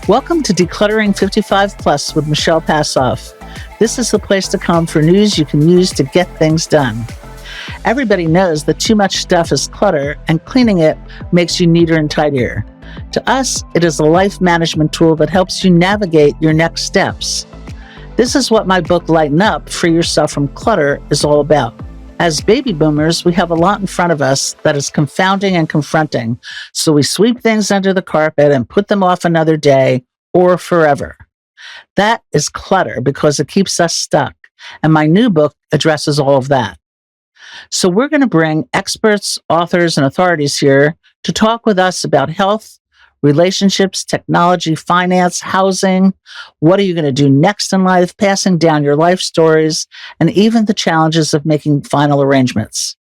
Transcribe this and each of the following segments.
Welcome to Decluttering 55 Plus with Michelle Passoff. This is the place to come for news you can use to get things done. Everybody knows that too much stuff is clutter, and cleaning it makes you neater and tidier. To us, it is a life management tool that helps you navigate your next steps. This is what my book, Lighten Up, Free Yourself from Clutter, is all about. As baby boomers, we have a lot in front of us that is confounding and confronting, so we sweep things under the carpet and put them off another day or forever. That is clutter because it keeps us stuck, and my new book addresses all of that. So we're going to bring experts, authors, and authorities here to talk with us about health, relationships, technology, finance, housing. What are you going to do next in life? Passing down your life stories, and even the challenges of making final arrangements.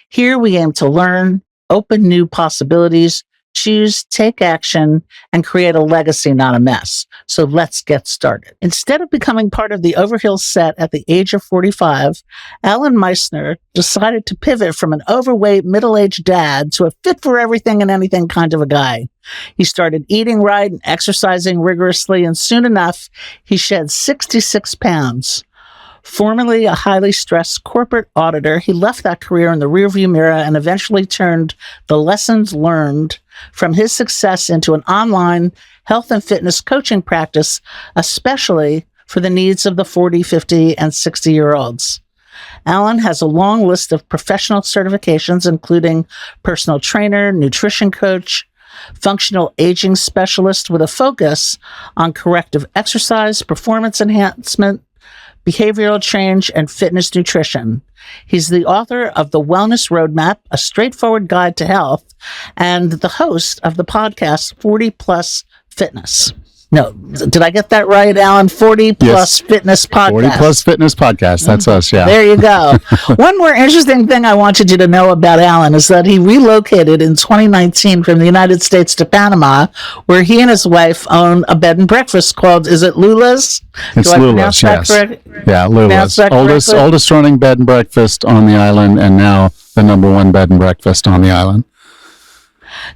Here we aim to learn, open new possibilities, choose, take action, and create a legacy, not a mess. So let's get started. Instead of becoming part of the Overhill set at the age of 45, Allan Misner decided to pivot from an overweight, middle-aged dad to a fit for everything and anything kind of a guy. He started eating right and exercising rigorously, and soon enough, he shed 66 pounds. Formerly a highly stressed corporate auditor, he left that career in the rearview mirror and eventually turned the lessons learned from his success into an online health and fitness coaching practice, especially for the needs of the 40, 50, and 60-year-olds. Allan has a long list of professional certifications, including personal trainer, nutrition coach, functional aging specialist with a focus on corrective exercise, performance enhancement, behavioral change, and fitness nutrition. He's the author of The Wellness Roadmap, a straightforward guide to health, and the host of the podcast 40 Plus Fitness. No, did I get that right, Allan? 40 Plus Fitness Podcast. 40 Plus Fitness Podcast. That's us, yeah. There you go. One more interesting thing I wanted you to know about Allan is that he relocated in 2019 from the United States to Panama, where he and his wife own a bed and breakfast called, is it Lula's? It's Lula's, yes. Yeah, Lula's. Oldest running bed and breakfast on the island, and now the number one bed and breakfast on the island.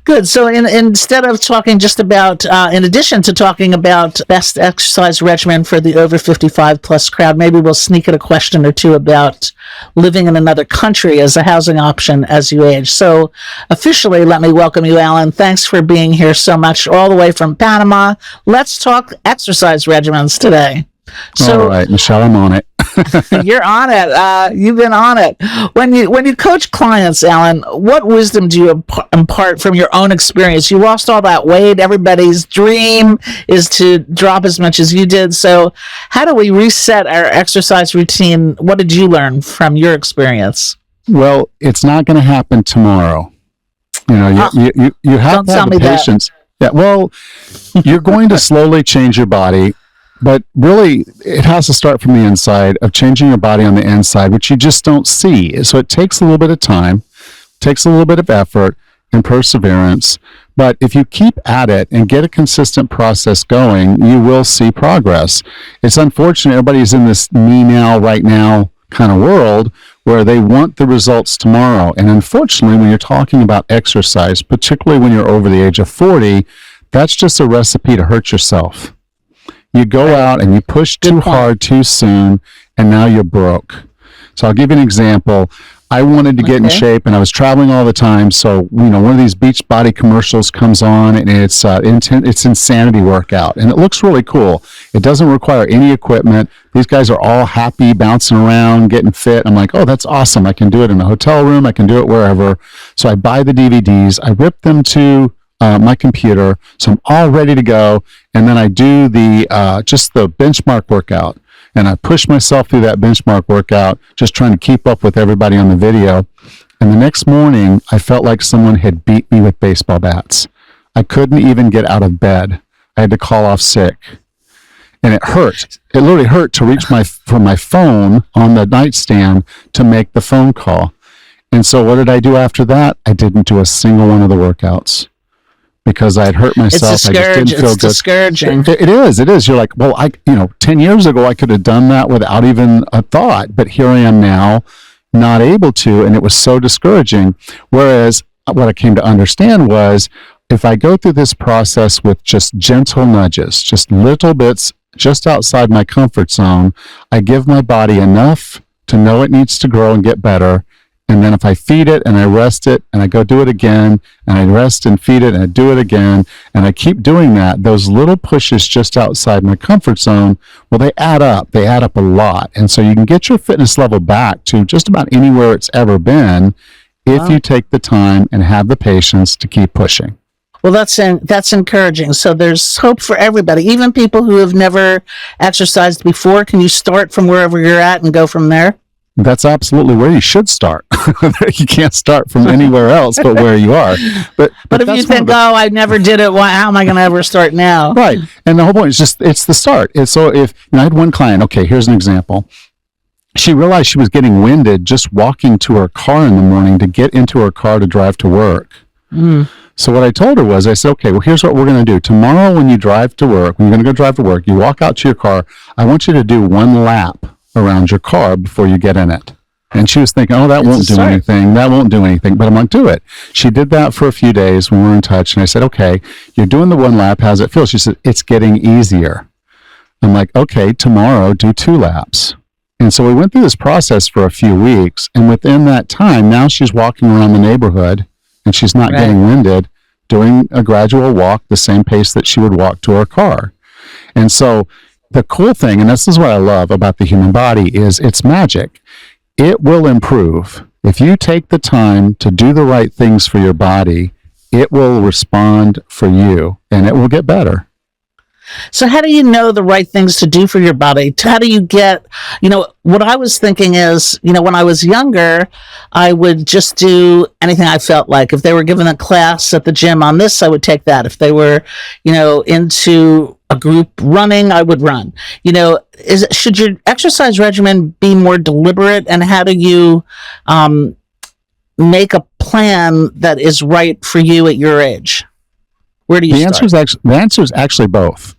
Good. So instead of talking just about, in addition to talking about best exercise regimen for the over 55 plus crowd, maybe we'll sneak in a question or two about living in another country as a housing option as you age. So officially, let me welcome you, Allan. Thanks for being here so much, all the way from Panama. Let's talk exercise regimens today. So, all right, Michelle, I'm on it. You're on it. You've been on it. When you coach clients, Allan, what wisdom do you impart from your own experience? You lost all that weight. Everybody's dream is to drop as much as you did. So how do we reset our exercise routine? What did you learn from your experience? Well, it's not going to happen tomorrow. You know, you have to have the patience. Yeah, well, you're going to slowly change your body. But really, it has to start from the inside, of changing your body on the inside, which you just don't see. So it takes a little bit of time, takes a little bit of effort and perseverance. But if you keep at it and get a consistent process going, you will see progress. It's unfortunate everybody's in this me now, right now kind of world where they want the results tomorrow. And unfortunately, when you're talking about exercise, particularly when you're over the age of 40, that's just a recipe to hurt yourself. You go out and you push too hard too soon, and now you're broke. So I'll give you an example. I wanted to get in shape, and I was traveling all the time. So, you know, one of these Beachbody commercials comes on, and it's insanity workout, and it looks really cool. It doesn't require any equipment. These guys are all happy, bouncing around, getting fit. I'm like, oh, that's awesome. I can do it in a hotel room. I can do it wherever. So I buy the DVDs. I rip them to my computer, so I'm all ready to go, and then I do the just the benchmark workout, and I push myself through that benchmark workout, just trying to keep up with everybody on the video. And the next morning, I felt like someone had beat me with baseball bats. I couldn't even get out of bed. I had to call off sick, and it hurt. It literally hurt to reach for my phone on the nightstand to make the phone call. And so, what did I do after that? I didn't do a single one of the workouts, because I had hurt myself. I just didn't feel good. It's discouraging. It is. You're like, well, 10 years ago, I could have done that without even a thought, but here I am now, not able to, and it was so discouraging. Whereas what I came to understand was if I go through this process with just gentle nudges, just little bits just outside my comfort zone, I give my body enough to know it needs to grow and get better. And then if I feed it and I rest it and I go do it again and I rest and feed it and I do it again and I keep doing that, those little pushes just outside my comfort zone, well, they add up. They add up a lot. And so you can get your fitness level back to just about anywhere it's ever been if you take the time and have the patience to keep pushing. Well, that's encouraging. So there's hope for everybody, even people who have never exercised before. Can you start from wherever you're at and go from there? That's absolutely where you should start. You can't start from anywhere else but where you are. But if you think, I never did it, how am I going to ever start now? Right. And the whole point is it's the start. So if I had one client, okay, here's an example. She realized she was getting winded just walking to her car in the morning to get into her car to drive to work. So what I told her was, I said, okay, well, here's what we're going to do. Tomorrow when you drive to work, when you're going to go drive to work, you walk out to your car, I want you to do one lap around your car before you get in it. And she was thinking, that won't do anything. That won't do anything. But I'm like, do it. She did that for a few days when we were in touch. And I said, okay, you're doing the one lap. How's it feel? She said, it's getting easier. I'm like, okay, tomorrow do 2 laps. And so we went through this process for a few weeks. And within that time, now she's walking around the neighborhood and she's not getting winded, doing a gradual walk, the same pace that she would walk to her car. And so the cool thing, and this is what I love about the human body, is it's magic. It will improve. If you take the time to do the right things for your body, it will respond for you and it will get better. So how do you know the right things to do for your body? How do you get, what I was thinking is, when I was younger, I would just do anything I felt like. If they were given a class at the gym on this, I would take that. If they were, into a group running, I would run. Should your exercise regimen be more deliberate? And how do you make a plan that is right for you at your age? Where do you start? The answer is actually both.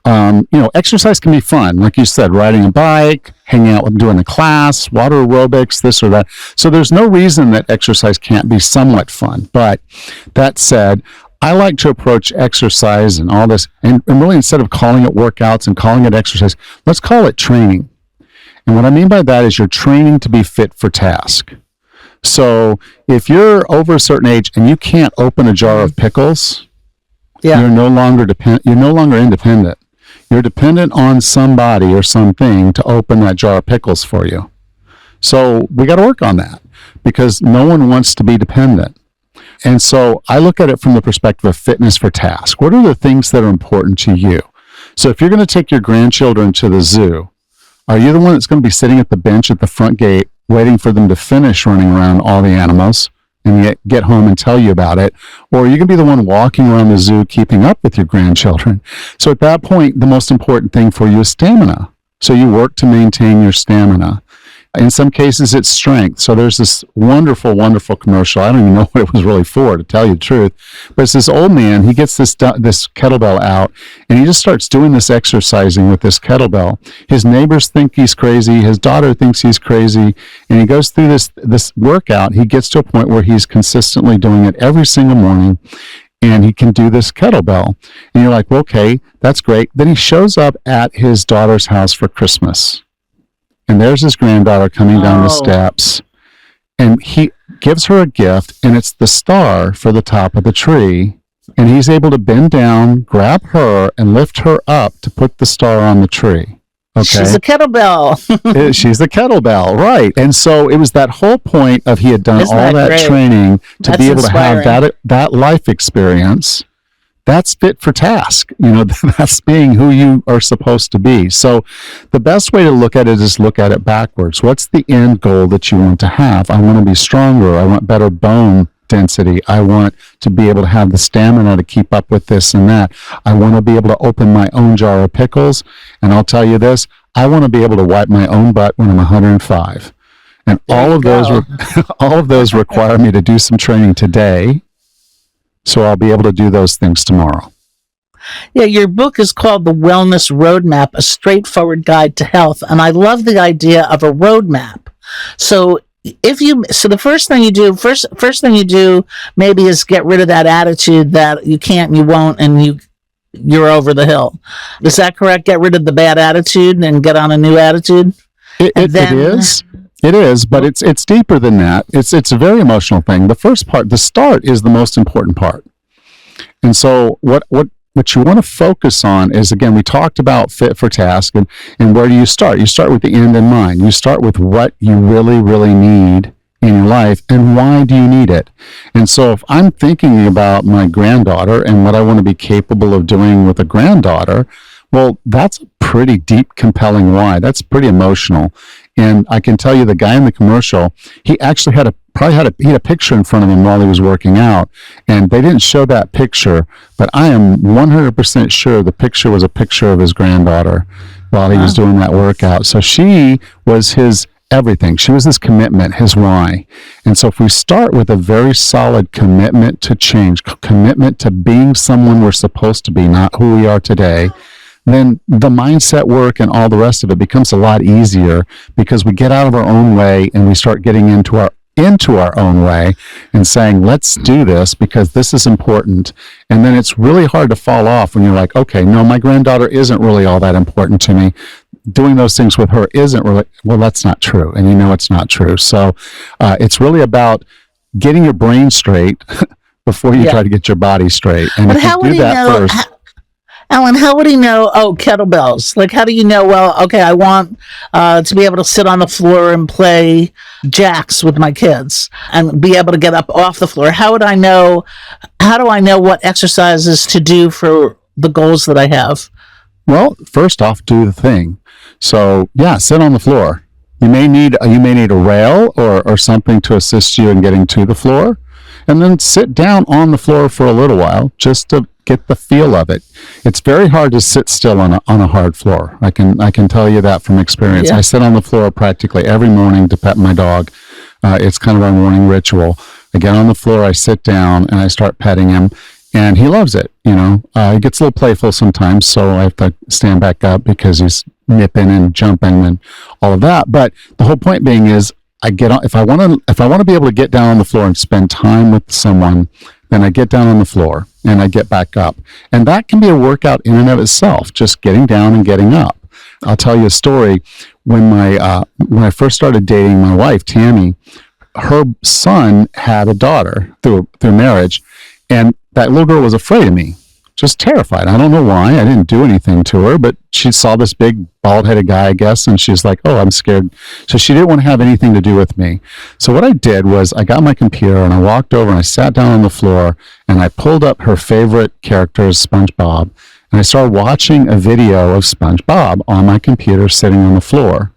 Exercise can be fun, like you said, riding a bike, hanging out, doing a class, water aerobics, this or that. So there's no reason that exercise can't be somewhat fun. But that said, I like to approach exercise and all this, and really instead of calling it workouts and calling it exercise, let's call it training. And what I mean by that is you're training to be fit for task. So if you're over a certain age and you can't open a jar of pickles, you're no longer independent. You're dependent on somebody or something to open that jar of pickles for you. So we got to work on that because no one wants to be dependent. And so I look at it from the perspective of fitness for task. What are the things that are important to you? So if you're going to take your grandchildren to the zoo, are you the one that's going to be sitting at the bench at the front gate waiting for them to finish running around all the animals and get home and tell you about it? Or are you going to be the one walking around the zoo keeping up with your grandchildren? So at that point, the most important thing for you is stamina. So you work to maintain your stamina. In some cases, it's strength. So there's this wonderful, wonderful commercial. I don't even know what it was really for, to tell you the truth. But it's this old man. He gets this kettlebell out, and he just starts doing this exercising with this kettlebell. His neighbors think he's crazy. His daughter thinks he's crazy. And he goes through this workout. He gets to a point where he's consistently doing it every single morning, and he can do this kettlebell. And you're like, well, okay, that's great. Then he shows up at his daughter's house for Christmas. And there's his granddaughter coming down the steps, and he gives her a gift, and it's the star for the top of the tree. And he's able to bend down, grab her, and lift her up to put the star on the tree. Okay. She's a kettlebell. She's the kettlebell, right. And so it was that whole point of he had done all that training to be able to have that life experience. That's fit for task. That's being who you are supposed to be. So the best way to look at it is look at it backwards. What's the end goal that you want to have? I want to be stronger. I want better bone density. I want to be able to have the stamina to keep up with this and that. I want to be able to open my own jar of pickles. And I'll tell you this, I want to be able to wipe my own butt when I'm 105. And all of those require me to do some training today. So I'll be able to do those things tomorrow. Yeah, your book is called The Wellness Roadmap, A Straightforward Guide to Health. And I love the idea of a roadmap. So so the first thing you do maybe is get rid of that attitude that you can't and you won't and you're over the hill. Is that correct? Get rid of the bad attitude and get on a new attitude? It is, but it's deeper than that. It's a very emotional thing. The first part, the start, is the most important part. And so what you want to focus on is, again, we talked about fit for task, and where do you start? You start with the end in mind. You start with what you really, really need in your life and why do you need it. And so if I'm thinking about my granddaughter and what I want to be capable of doing with a granddaughter, well, that's a pretty deep, compelling why. That's pretty emotional. And I can tell you, the guy in the commercial, he actually had a picture in front of him while he was working out, and they didn't show that picture, but I am 100% sure the picture was a picture of his granddaughter while he was doing that workout. So she was his everything. She was his commitment, his why. And so if we start with a very solid commitment to change, commitment to being someone we're supposed to be, not who we are today, then the mindset work and all the rest of it becomes a lot easier, because we get out of our own way and we start getting into our own way and saying, let's do this because this is important. And then it's really hard to fall off when you're like, okay, no, my granddaughter isn't really all that important to me. Doing those things with her isn't really, well, that's not true. And you know it's not true. So it's really about getting your brain straight before you try to get your body straight. And but if how you do that first... Alan, how would he know, kettlebells? Like, how do you know, well, okay, I want to be able to sit on the floor and play jacks with my kids and be able to get up off the floor? How do I know what exercises to do for the goals that I have? Well, first off, do the thing. So, sit on the floor. You may need a rail or something to assist you in getting to the floor, and then sit down on the floor for a little while just to get the feel of it. It's very hard to sit still on a hard floor. I can tell you that from experience. I sit on the floor practically every morning to pet my dog. It's kind of our morning ritual. I get on the floor, I sit down, and I start petting him. And he loves it, He gets a little playful sometimes, so I have to stand back up because he's nipping and jumping and all of that. But the whole point being is, I get on, if I want to be able to get down on the floor and spend time with someone, then I get down on the floor and I get back up. And that can be a workout in and of itself, just getting down and getting up. I'll tell you a story. When I first started dating my wife, Tammy, her son had a daughter through marriage, and that little girl was afraid of me, just terrified. I don't know why. I didn't do anything to her, but she saw this big bald-headed guy, I guess, and she's like, oh, I'm scared. So she didn't want to have anything to do with me. So what I did was I got my computer and I walked over and I sat down on the floor and I pulled up her favorite character, SpongeBob, and I started watching a video of SpongeBob on my computer sitting on the floor.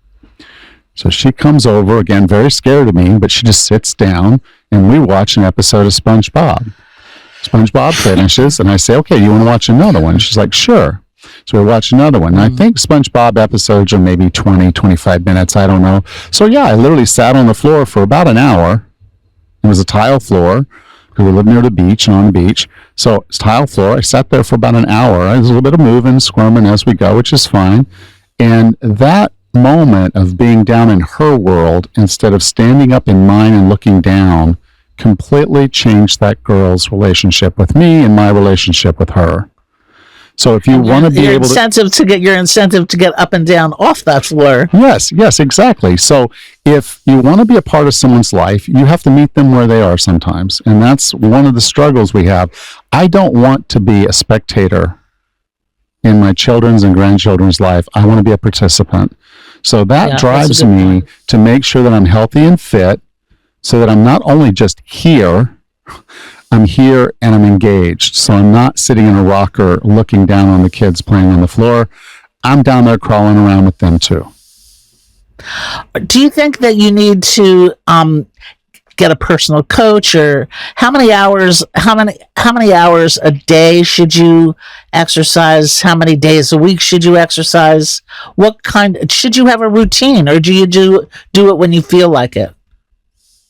So she comes over, again, very scared of me, but she just sits down and we watch an episode of SpongeBob. SpongeBob finishes, and I say, okay, you want to watch another one? She's like, sure. So we watch another one. And I think SpongeBob episodes are maybe 20, 25 minutes. I don't know. So I literally sat on the floor for about an hour. It was a tile floor because we live near the beach and on the beach. So it's tile floor. I sat there for about an hour. There's a little bit of moving, squirming as we go, which is fine. And that moment of being down in her world instead of standing up in mine and looking down completely changed that girl's relationship with me and my relationship with her. So if you want to be able your incentive to get up and down off that floor. Yes, exactly. So if you want to be a part of someone's life, you have to meet them where they are sometimes. And that's one of the struggles we have. I don't want to be a spectator in my children's and grandchildren's life. I want to be a participant. So that drives me to make sure that I'm healthy and fit, so that I'm not only just here, I'm here and I'm engaged. So I'm not sitting in a rocker looking down on the kids playing on the floor. I'm down there crawling around with them too. Do you think that you need to get a personal coach, or how many hours a day should you exercise? How many days a week should you exercise? Should you have a routine, or do you do it when you feel like it?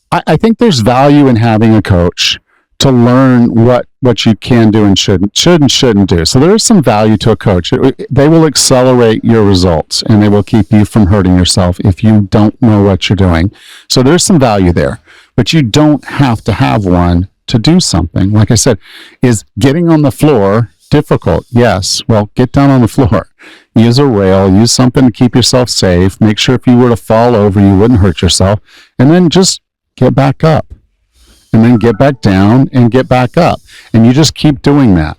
I think there's value in having a coach to learn what you can do and shouldn't do. So there is some value to a coach. They will accelerate your results, and they will keep you from hurting yourself if you don't know what you're doing. So there's some value there, but you don't have to have one to do something. Like I said, is getting on the floor difficult? Yes. Well, get down on the floor. Use a rail, use something to keep yourself safe. Make sure if you were to fall over, you wouldn't hurt yourself, and then just get back up. And then get back down and get back up. And you just keep doing that.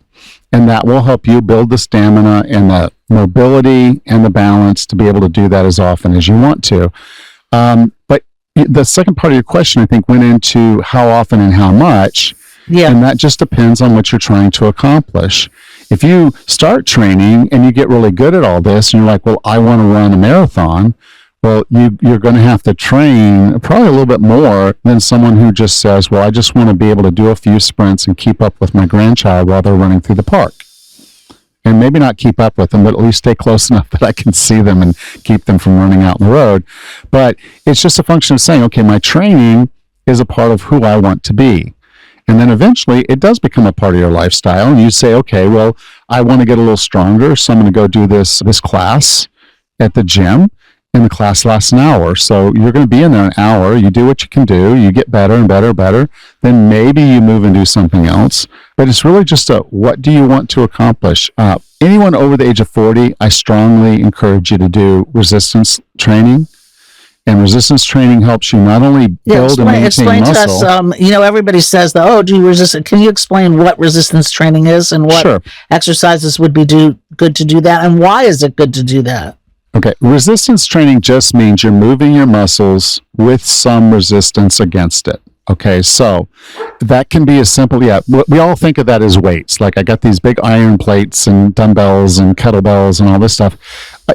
And that will help you build the stamina and the mobility and the balance to be able to do that as often as you want to. But the second part of your question, I think, went into how often and how much. Yeah. And that just depends on what you're trying to accomplish. If you start training and you get really good at all this and you're like, well, I want to run a marathon, well, you're going to have to train probably a little bit more than someone who just says, well, I just want to be able to do a few sprints and keep up with my grandchild while they're running through the park. And maybe not keep up with them, but at least stay close enough that I can see them and keep them from running out in the road. But it's just a function of saying, okay, my training is a part of who I want to be. And then eventually it does become a part of your lifestyle. And you say, okay, well, I want to get a little stronger, so I'm going to go do this class at the gym. And the class lasts an hour. So you're going to be in there an hour. You do what you can do. You get better and better and better. Then maybe you move and do something else. But it's really just what do you want to accomplish? Anyone over the age of 40, I strongly encourage you to do resistance training. And resistance training helps you not only build and maintain explain muscle. To us, everybody says, do you resist? Can you explain what resistance training is and what exercises would be good to do that? And why is it good to do that? Okay, resistance training just means you're moving your muscles with some resistance against it. Okay, so that can be as simple, we all think of that as weights. Like I got these big iron plates and dumbbells and kettlebells and all this stuff.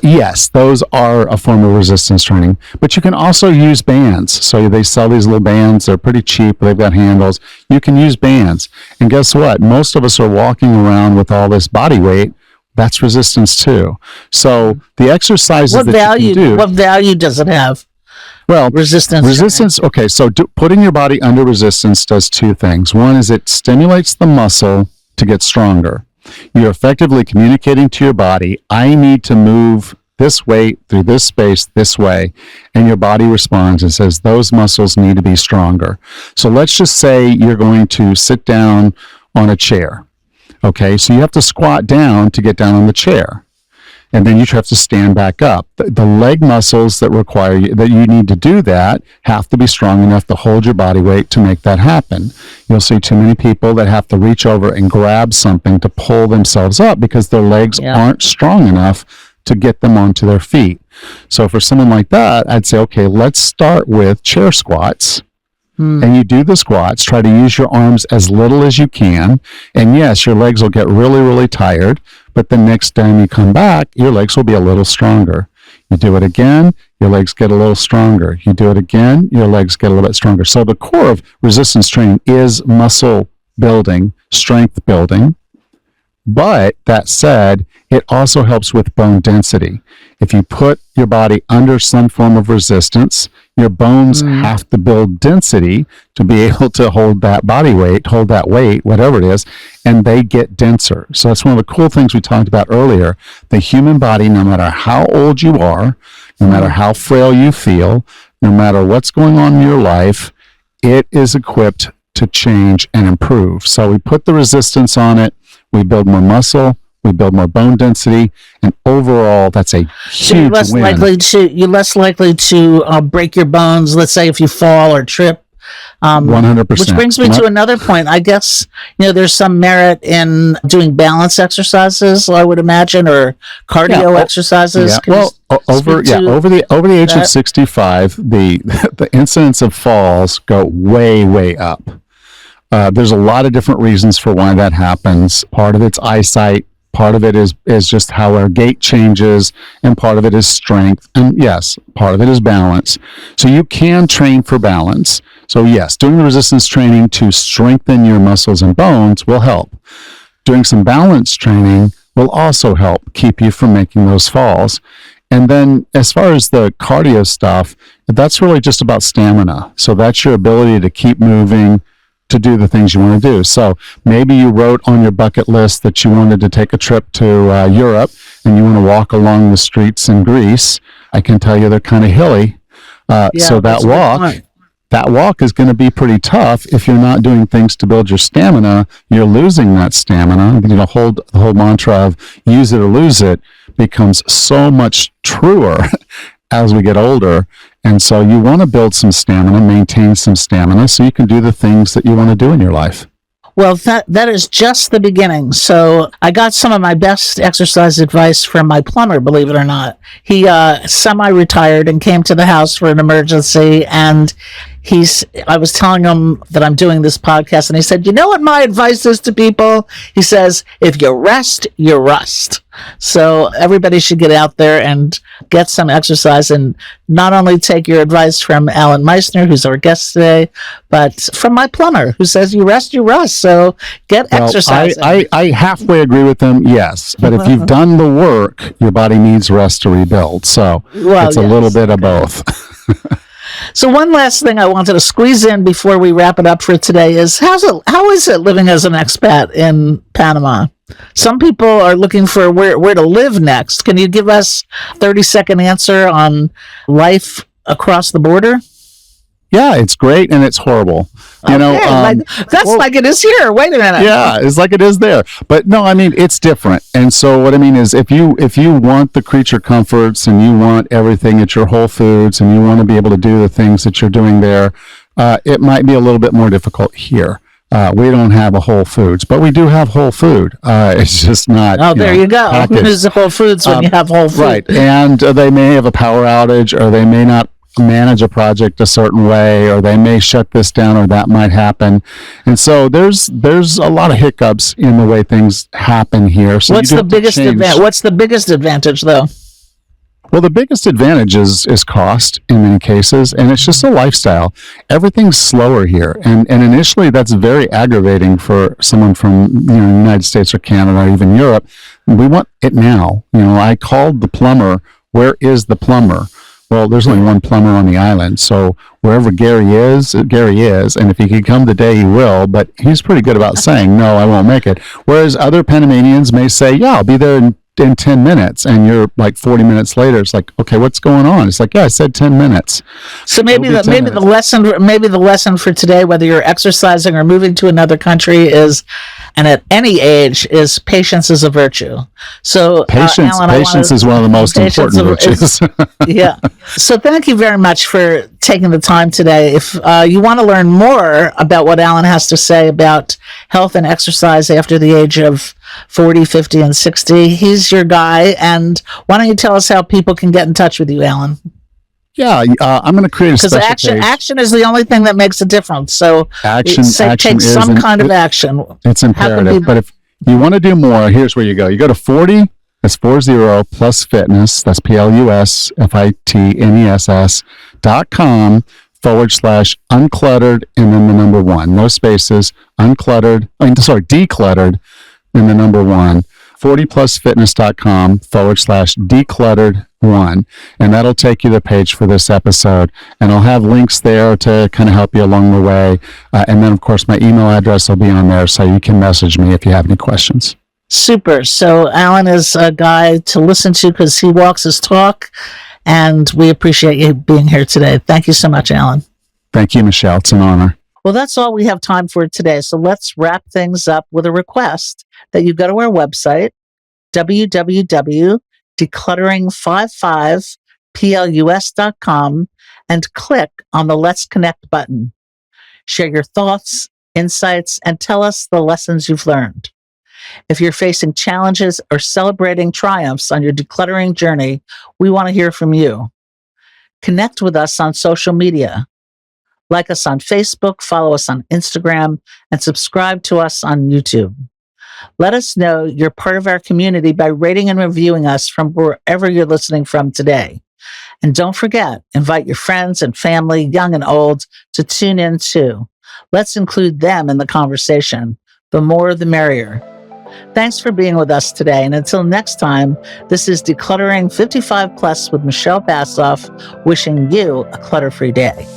Yes, those are a form of resistance training, but you can also use bands. So they sell these little bands. They're pretty cheap. They've got handles. You can use bands. And guess what? Most of us are walking around with all this body weight. That's resistance too. So the exercises you can do. What value does it have? Well, resistance. Okay, so putting your body under resistance does two things. One is it stimulates the muscle to get stronger. You're effectively communicating to your body, I need to move this weight through this space this way, and your body responds and says those muscles need to be stronger. So let's just say you're going to sit down on a chair. Okay, so you have to squat down to get down on the chair. And then you have to stand back up. The leg muscles that you need to do that have to be strong enough to hold your body weight to make that happen. You'll see too many people that have to reach over and grab something to pull themselves up because their legs aren't strong enough to get them onto their feet. So for someone like that, I'd say, okay, let's start with chair squats. And you do the squats, try to use your arms as little as you can. And yes, your legs will get really, really tired, but the next time you come back, your legs will be a little stronger. You do it again, your legs get a little stronger. You do it again, your legs get a little bit stronger. So the core of resistance training is muscle building, strength building. But that said, it also helps with bone density. If you put your body under some form of resistance, your bones have to build density to be able to hold that body weight, hold that weight, whatever it is, and they get denser. So that's one of the cool things we talked about earlier. The human body, no matter how old you are, no matter how frail you feel, no matter what's going on in your life, it is equipped to change and improve. So we put the resistance on it, we build more muscle, we build more bone density, and overall, that's a huge win. You're less likely to break your bones, let's say if you fall or trip. 100%. Which brings me to another point. I guess, there's some merit in doing balance exercises, I would imagine, or cardio exercises. Yeah. Well, over the age of 65, the incidence of falls go way, way up. There's a lot of different reasons for why that happens. Part of it's eyesight. Part of it is just how our gait changes, and part of it is strength. And yes, part of it is balance. So you can train for balance. So yes, doing the resistance training to strengthen your muscles and bones will help. Doing some balance training will also help keep you from making those falls. And then as far as the cardio stuff, that's really just about stamina. So that's your ability to keep moving, to do the things you want to do. So maybe you wrote on your bucket list that you wanted to take a trip to Europe and you want to walk along the streets in Greece. I can tell you they're kind of hilly. So that walk is going to be pretty tough if you're not doing things to build your stamina. You're losing that stamina. The whole mantra of use it or lose it becomes so much truer as we get older. And so you want to build some stamina, maintain some stamina so you can do the things that you want to do in your life. Well, that is just the beginning. So I got some of my best exercise advice from my plumber, believe it or not. He semi-retired and came to the house for an emergency, and I was telling him that I'm doing this podcast, and he said, you know what my advice is to people? He says, if you rest, you rust. So everybody should get out there and get some exercise, and not only take your advice from Allan Misner, who's our guest today, but from my plumber, who says you rest, you rust. So get exercise. I halfway agree with them, yes. But if you've done the work, your body needs rest to rebuild. So it's a little bit of both. So one last thing I wanted to squeeze in before we wrap it up for today is how is it living as an expat in Panama? Some people are looking for where to live next. Can you give us a 30-second answer on life across the border? Yeah, it's great and it's horrible. Like it is here. Wait a minute. Yeah, it's like it is there. But no, I mean, it's different. And so what I mean is if you want the creature comforts and you want everything at your Whole Foods and you want to be able to do the things that you're doing there, it might be a little bit more difficult here. We don't have a Whole Foods, but we do have Whole Food. It's just not. Oh, there you go. Packaged. Who's the Whole Foods when you have Whole Food? Right. And they may have a power outage, or they may not manage a project a certain way, or they may shut this down, or that might happen. And so there's a lot of hiccups in the way things happen here. So what's the biggest advantage though? Well, the biggest advantage is cost in many cases, and it's just a lifestyle. Everything's slower here, and initially that's very aggravating for someone from the United States or Canada or even Europe. We want it now. I called the plumber. Where is the plumber? Well, there's only one plumber on the island, so wherever Gary is, and if he can come today, he will, but he's pretty good about saying, no, I won't make it. Whereas other Panamanians may say, yeah, I'll be there in 10 minutes, and you're like 40 minutes later, it's like, okay, what's going on? It's like, yeah, I said 10 minutes. So maybe the lesson for today, whether you're exercising or moving to another country, is, and at any age, is patience is a virtue. So patience is one of the most important virtues. Yeah. So thank you very much for taking the time today. If you want to learn more about what Allan has to say about health and exercise after the age of 40, 50, and 60, he's your guy. And why don't you tell us how people can get in touch with you, Allan? Yeah, I'm going to create a special page. Because action is the only thing that makes a difference. So take some kind of action. It's imperative. But if you want to do more, here's where you go. You go to 40, that's 40 plus fitness, that's PLUSFITNESS.com /uncluttered and then the number 1. No spaces, decluttered and the number 1. 40plusfitness.com /decluttered1, and that'll take you to the page for this episode, and I'll have links there to kind of help you along the way, and then of course my email address will be on there, so you can message me if you have any questions. Super. So Allan is a guy to listen to because he walks his talk, and we appreciate you being here today. Thank you so much, Allan. Thank you, Michelle. It's an honor. Well, that's all we have time for today. So let's wrap things up with a request that you go to our website, www.decluttering55plus.com, and click on the Let's Connect button. Share your thoughts, insights, and tell us the lessons you've learned. If you're facing challenges or celebrating triumphs on your decluttering journey, we want to hear from you. Connect with us on social media. Like us on Facebook, follow us on Instagram, and subscribe to us on YouTube. Let us know you're part of our community by rating and reviewing us from wherever you're listening from today. And don't forget, invite your friends and family, young and old, to tune in too. Let's include them in the conversation. The more, the merrier. Thanks for being with us today. And until next time, this is Decluttering 55 Plus with Michelle Passoff, wishing you a clutter-free day.